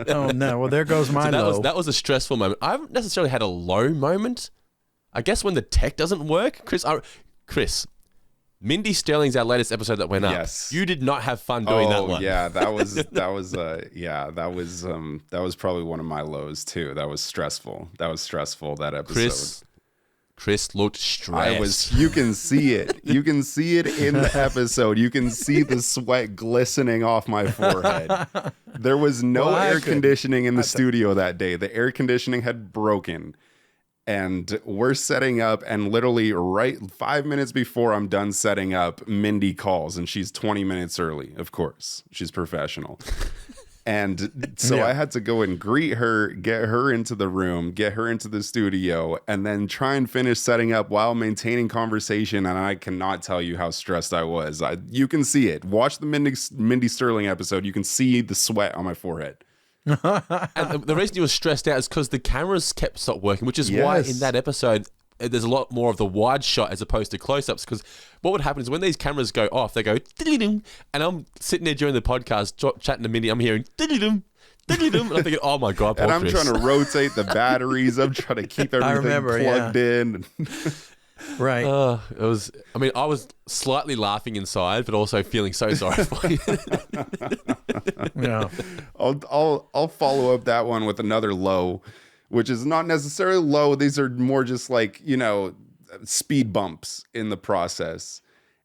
Oh no! Well, there goes my low. That was a stressful moment. I haven't necessarily had a low moment. I guess when the tech doesn't work, Chris, Mindy Sterling's our latest episode that went up. Yes. You did not have fun doing that one. Yeah, that was probably one of my lows too. That was stressful. That episode. Chris looked stressed. You can see it. You can see it in the episode. You can see the sweat glistening off my forehead. There was no air conditioning in the studio that day. The air conditioning had broken. And we're setting up, and literally right 5 minutes before I'm done setting up, Mindy calls, and she's 20 minutes early, of course. She's professional. And so I had to go and greet her, get her into the room, get her into the studio, and then try and finish setting up while maintaining conversation. And I cannot tell you how stressed I was. You can see it. Watch the Mindy Sterling episode. You can see the sweat on my forehead. And the reason you were stressed out is because the cameras kept stop working, which is why in that episode there's a lot more of the wide shot as opposed to close-ups. Because what would happen is when these cameras go off, they go and I'm sitting there during the podcast chatting to Mindy. I'm hearing and I'm thinking, oh my god, and I'm Chris. trying to rotate the batteries. I'm trying to keep everything plugged in. Right. It was. I mean, I was slightly laughing inside, but also feeling so sorry for you. Yeah. I'll follow up that one with another low, which is not necessarily low. These are more just like, speed bumps in the process.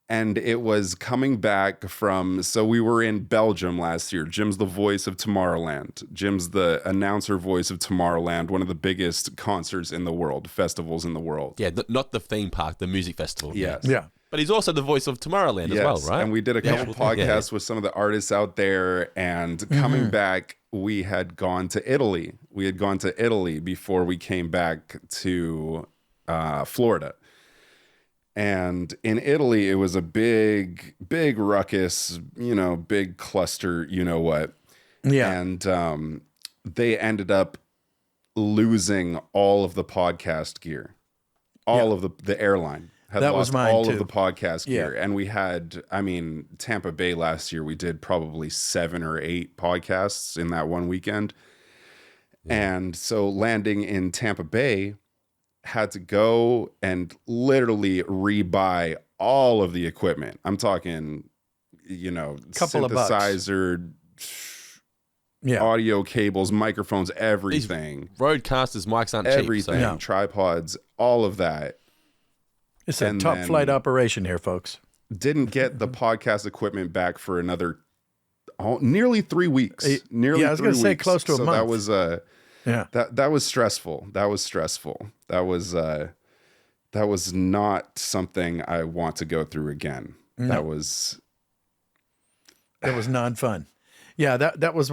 And it was coming back from, so we were in Belgium last year. Jim's the voice of Tomorrowland. Jim's the announcer voice of Tomorrowland, one of the biggest concerts in the world, festivals in the world. Yeah, not the theme park, the music festival. Yes. Yeah. But he's also the voice of Tomorrowland as well, right? And we did a couple podcasts with some of the artists out there. And coming back, we had gone to Italy. We had gone to Italy before we came back to Florida. And in Italy, it was a big ruckus, big cluster, what. Yeah. And they ended up losing all of the podcast gear. All of the airline had lost all of the podcast gear. And we had, Tampa Bay last year, we did probably 7 or 8 podcasts in that one weekend. Yeah. And so landing in Tampa Bay, had to go and literally rebuy all of the equipment. I'm talking, couple synthesizer, audio cables, microphones, everything. These roadcasters, mics aren't everything, cheap. So. Tripods, all of that. It's a top flight operation here, folks. Didn't get the podcast equipment back for another nearly 3 weeks. Nearly I was going to say close to a month. That was that was stressful. That was not something I want to go through again. No. That was non-fun. Yeah, that was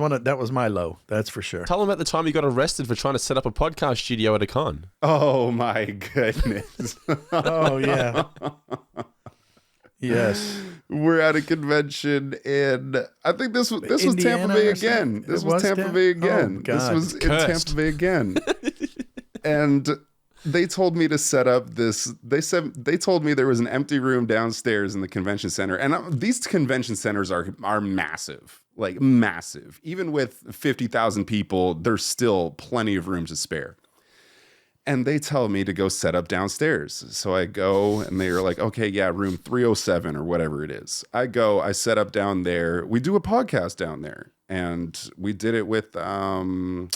my low. That's for sure. Tell them about the time you got arrested for trying to set up a podcast studio at a con. Oh my goodness. Oh yeah. Yes. We're at a convention in, I think this was Tampa Bay again. This was Tampa Bay again. This was in Tampa Bay again. And they told me to set up this. They told me there was an empty room downstairs in the convention center. And these convention centers are massive, like massive. Even with 50,000 people, there's still plenty of room to spare. And they tell me to go set up downstairs. So I go and they're like, okay, yeah, room 307 or whatever it is. I go, I set up down there. We do a podcast down there. And we did it with, one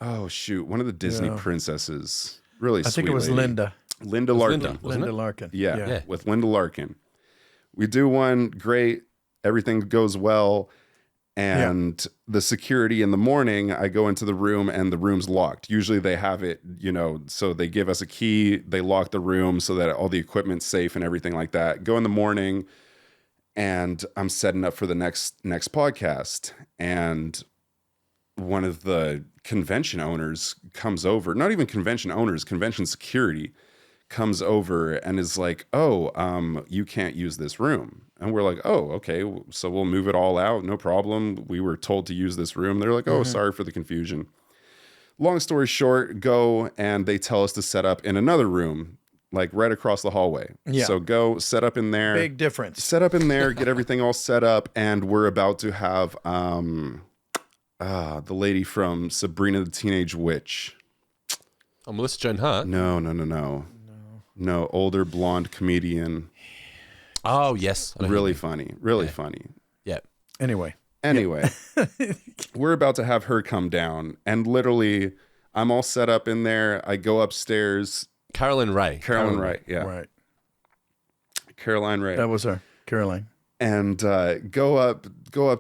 of the Disney princesses. Really sweet. I think it was lady. Linda. Linda Larkin. Linda Larkin. Yeah, with Linda Larkin. We do one, great. Everything goes well. And the security in the morning, I go into the room and the room's locked. Usually they have it, so they give us a key. They lock the room so that all the equipment's safe and everything like that. Go in the morning and I'm setting up for the next podcast. And one of the convention owners comes over, not even convention owners, convention security comes over and is like, you can't use this room. And we're like, oh, okay, so we'll move it all out. No problem. We were told to use this room. They're like, sorry for the confusion. Long story short, go and they tell us to set up in another room, like right across the hallway. Yeah. So go set up in there. Big difference. Set up in there, get everything all set up, and we're about to have the lady from Sabrina the Teenage Witch. Oh, Melissa Joan Hart. No, older blonde comedian. Oh yes, Really funny. Yeah. Anyway, we're about to have her come down, and literally, I'm all set up in there. I go upstairs. Caroline Ray. Caroline Ray, yeah. right. Caroline Ray. That was her, Caroline. And go up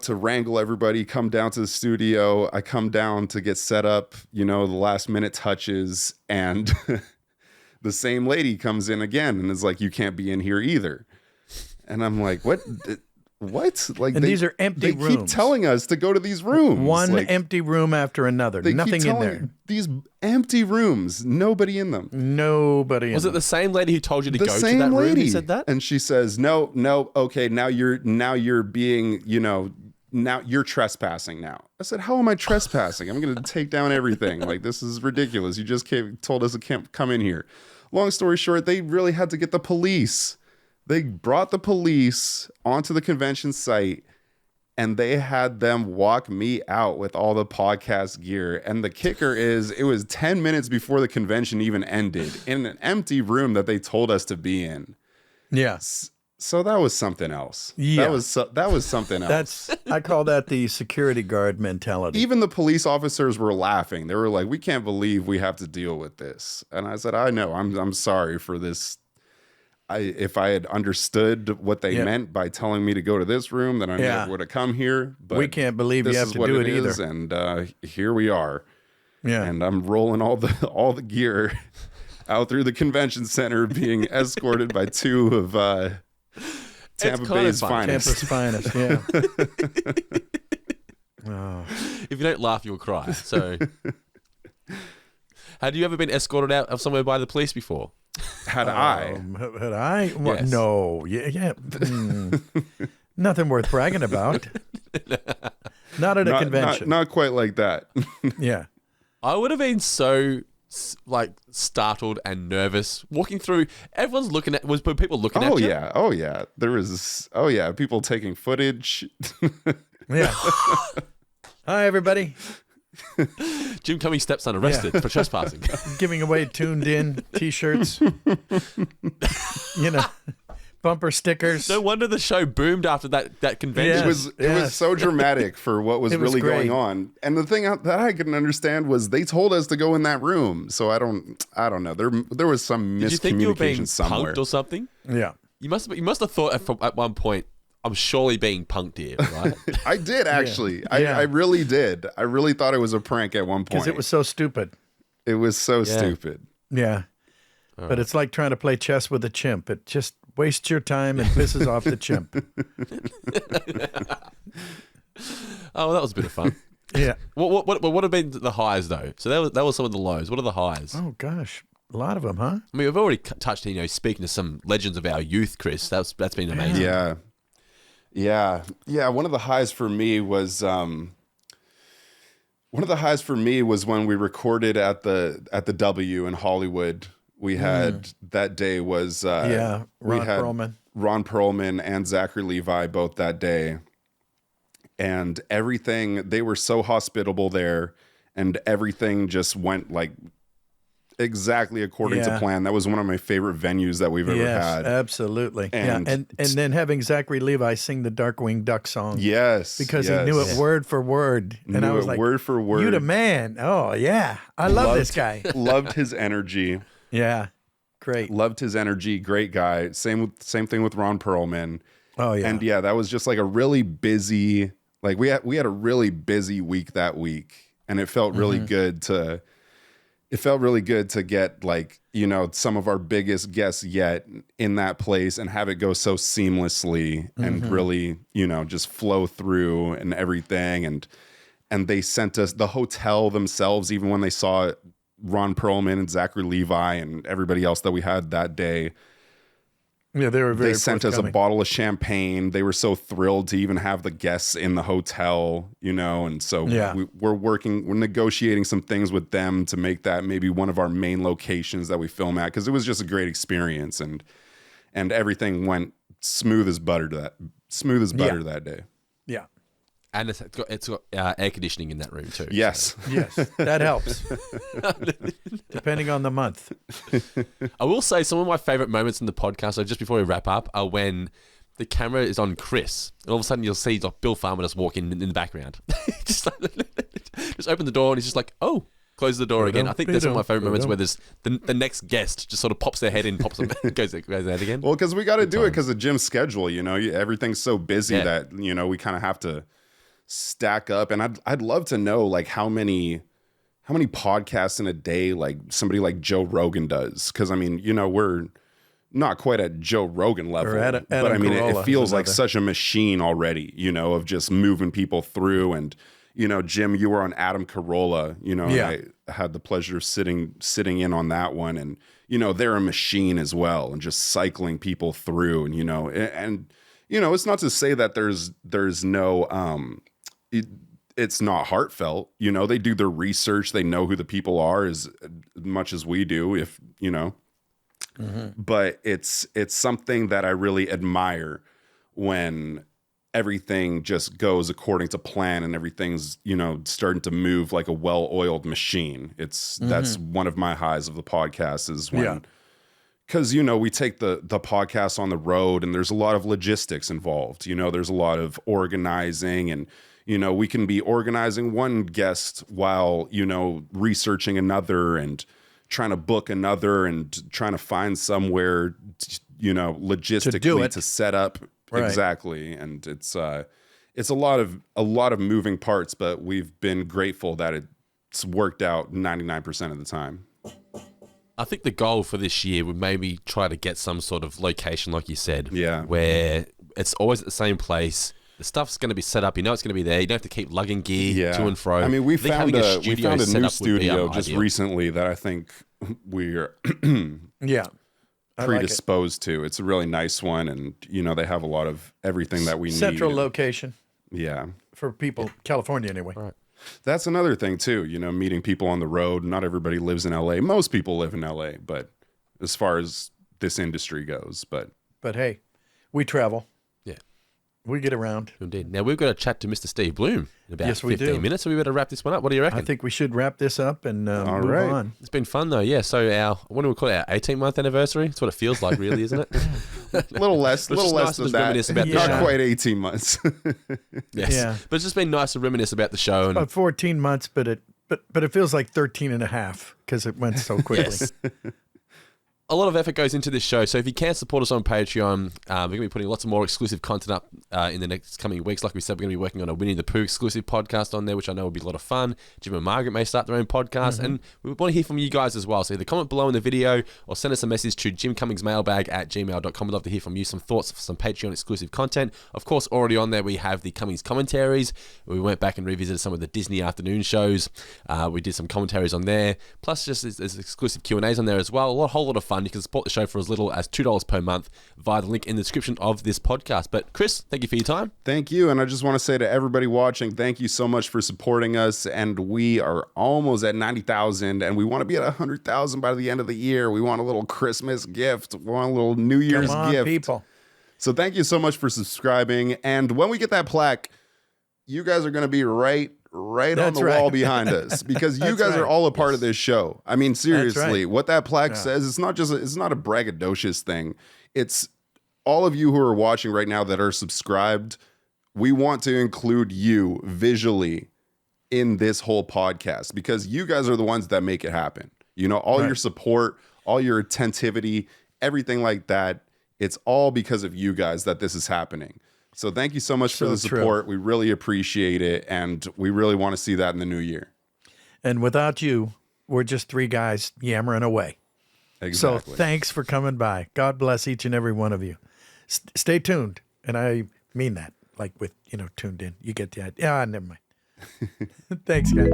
to wrangle everybody, come down to the studio. I come down to get set up, the last minute touches, and the same lady comes in again and is like, you can't be in here either. And I'm like, what? Like, and these are empty rooms. They keep telling us to go to these rooms. One empty room after another. Nothing in there. These empty rooms. Nobody in them. Nobody in them. Was it the same lady who told you to go to same that room lady who said that? And she says, no, okay, now you're being, now you're trespassing now. I said, how am I trespassing? I'm going to take down everything. Like, this is ridiculous. You just told us to can't come in here. Long story short, they really had to get the police. They brought the police onto the convention site, and they had them walk me out with all the podcast gear. And the kicker is, it was 10 minutes before the convention even ended in an empty room that they told us to be in. Yeah. So that was something else. Yeah. That was something else. I call that the security guard mentality. Even the police officers were laughing. They were like, we can't believe we have to deal with this. And I said, I know, I'm sorry for this. If I had understood what they meant by telling me to go to this room, then I never would have come here. But we can't believe you have to do it either. And here we are. Yeah. And I'm rolling all the gear out through the convention center, being escorted by two of Tampa Bay's finest. Tampa's finest, yeah. Oh. If you don't laugh, you'll cry. So, had you ever been escorted out of somewhere by the police before? Had I? Well, Yes. no. Yeah. Nothing worth bragging about. Not at a convention. Not quite like that. Yeah. I would have been so startled and nervous walking through. Everyone's looking at. Was people looking at you? Oh yeah. There was. Oh yeah. People taking footage. Yeah. Hi, everybody. Jim Cummings' stepson arrested for trespassing. Giving away Toon'd in T-shirts. Bumper stickers. No wonder the show boomed after that convention. Yes. It was so dramatic for what was really great. going on. And the thing that I couldn't understand was they told us to go in that room. So I don't know. There was some Did you think you were being miscommunication somewhere. punked or something? Yeah. You must have thought at one point, I'm surely being punked here, right? I did actually. Yeah. I really did. I really thought it was a prank at one point. Because it was so stupid. It was so stupid. Yeah. But it's like trying to play chess with a chimp. It just wastes your time and pisses off the chimp. Oh, well, that was a bit of fun. Yeah. What have been the highs though? So that was some of the lows. What are the highs? Oh, gosh. A lot of them, huh? I mean, we've already touched, speaking to some legends of our youth, Chris. That's been amazing. Yeah. One of the highs for me was when we recorded at the W in Hollywood. We had that day was Ron Perlman. Ron Perlman and Zachary Levi both that day, and everything, they were so hospitable there, and everything just went like exactly according to plan. That was one of my favorite venues that we've ever had. Absolutely. And, and then having Zachary Levi sing the Darkwing Duck song. Yes. Because he knew it word for word. And I was like, word for word. You the man. Oh, yeah. I love this guy. Loved his energy. Yeah. Great. Loved his energy. Great guy. Same thing with Ron Perlman. Oh, yeah. And yeah, that was just like a really busy, like we had a really busy week that week. And it felt really good to get like, some of our biggest guests yet in that place and have it go so seamlessly and really, just flow through and everything. And they sent us the hotel themselves, even when they saw Ron Perlman and Zachary Levi and everybody else that we had that day. Yeah, they were very They sent us a forthcoming. bottle of champagne. They were so thrilled to even have the guests in the hotel, and so Yeah. we're negotiating some things with them to make that maybe one of our main locations that we film at, because it was just a great experience, and everything went smooth as butter that day. Yeah. And it's got air conditioning in that room too. Yes. Yes, that helps. Depending on the month. I will say some of my favorite moments in the podcast, so just before we wrap up, are when the camera is on Chris, and all of a sudden you'll see like Bill Farmer just walk in the background. just open the door, and he's just like, oh, close the door again. I think that's one of my favorite moments where there's the next guest just sort of pops their head in, pops them, goes out again. Well, because we got to do it because of Jim's schedule. Everything's so busy that we kind of have to stack up. And I'd love to know like how many podcasts in a day like somebody like Joe Rogan does, because I mean we're not quite at Joe Rogan level, but I mean it feels like such a machine already, of just moving people through. And Jim, you were on Adam Carolla, and I had the pleasure of sitting in on that one, and they're a machine as well, and just cycling people through, and it's not to say that there's no it's not heartfelt. They do their research. They know who the people are as much as we do, if but it's something that I really admire when everything just goes according to plan and everything's, starting to move like a well-oiled machine. That's one of my highs of the podcast is when, because, we take the podcast on the road and there's a lot of logistics involved. There's a lot of organizing, and we can be organizing one guest while, researching another and trying to book another and trying to find somewhere, logistically to set up. Right. Exactly. And it's a lot of moving parts, but we've been grateful that it's worked out 99% of the time. I think the goal for this year would maybe try to get some sort of location, like you said, where it's always at the same place. The stuff's going to be set up. It's going to be there. You don't have to keep lugging gear to and fro. I mean, we found a new studio just recently that I think we're predisposed to. It's a really nice one, and they have a lot of everything that we need. Central location. Yeah. For people, California anyway. Right. That's another thing too, meeting people on the road. Not everybody lives in LA. Most people live in LA, but as far as this industry goes, but hey, we travel. Yeah. We get around. Indeed. Now we've got to chat to Mr. Steve Bloom in about 15 minutes, so we better wrap this one up. What do you reckon? I think we should wrap this up and move on. It's been fun though, yeah. So what do we call it? Our 18-month anniversary? That's what it feels like, really, isn't it? A little less than that. About Not quite 18 months. Yes. Yeah. But it's just been nice to reminisce about the show. About 14 months, but it feels like 13 and a half because it went so quickly. Yes. A lot of effort goes into this show, so if you can support us on Patreon, we're going to be putting lots of more exclusive content up in the next coming weeks. Like we said, we're going to be working on a Winnie the Pooh exclusive podcast on there, which I know will be a lot of fun. Jim and Margaret may start their own podcast, and we want to hear from you guys as well. So either comment below in the video or send us a message to jimcummingsmailbag@gmail.com. We'd love to hear from you, some thoughts for some Patreon exclusive content. Of course, already on there we have the Cummings commentaries. We went back and revisited some of the Disney afternoon shows. We did some commentaries on there. Plus, just there's exclusive Q&As on there as well. A whole lot of fun. You can support the show for as little as $2 per month via the link in the description of this podcast. But Chris, thank you for your time. Thank you. And I just want to say to everybody watching, thank you so much for supporting us. And we are almost at 90,000 and we want to be at 100,000 by the end of the year. We want a little Christmas gift. We want a little New Year's gift. People. So thank you so much for subscribing. And when we get that plaque, you guys are going to be right on the wall behind us, because you guys are all a part of this show. I mean, seriously, what that plaque says, it's not a braggadocious thing. It's all of you who are watching right now that are subscribed. We want to include you visually in this whole podcast, because you guys are the ones that make it happen. All your support, all your attentivity, everything like that. It's all because of you guys that this is happening. So thank you so much for the support. We really appreciate it, and we really want to see that in the new year. And without you, we're just three guys yammering away. Exactly. So thanks for coming by. God bless each and every one of you. Stay tuned, and I mean that, like with tuned in. You get the idea. Never mind. Thanks, guys.